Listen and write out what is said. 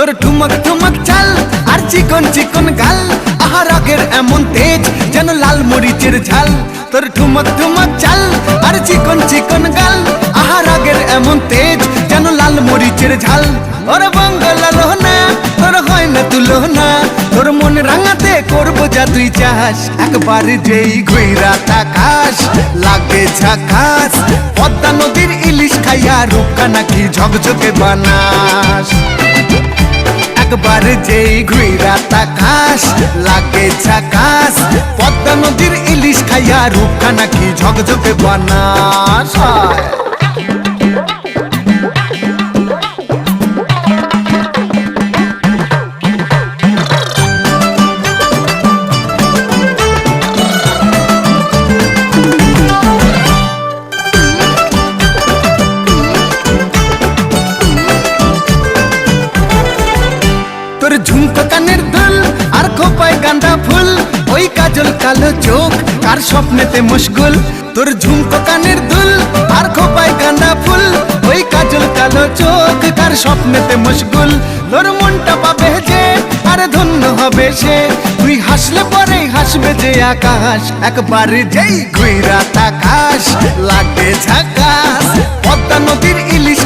তোর ঠুমক ঠুমক চাল আর চিকন চিকন গাল, আহা রাগের এমন তেজ যেন লাল মরিচের ঝাল। তোর ঠুমক ঠুমক চাল আর চিকন চিকন গাল, আহা রাগের এমন তেজ যেন লাল মরিচের ঝাল। ওরে বাঙ্গালা লোহনা তোর হয় না তুলনা, তোর মন রাঙাতে করবো যা তুই চাস। একবার যেই ঘুইরা তাকাস লাগে ঝাকাস, পদ্মা নদীর ইলিশ খাইয়া রূপকা নাকি ঝকঝকে বানাস। একবার যেই ঘুইরা তাকাস লাগে ঝাকাস, পদ্মা নদীর ইলিশ খাইয়া রূপকা নাকি ঝকঝকে বানাস। তোর ঝুমকো কানের দুল আর খোপায় গাঁদা ফুল, ওই কাজল কালো চোখ কার স্বপ্নেতে মশগুল। তোর ঝুমকো কানের দুল আর খোপায় গাঁদা ফুল, ওই কাজল কালো চোখ কার স্বপ্নেতে মশগুল। তোর মনটা পাবে যে আর ধন্য হবে সে, তুই হাসলে পরেই হাসবে যে আকাশ। একবার যেই ঘুইরা তাকাস লাগে ঝাকাস, পদ্মা নদীর ইলিশ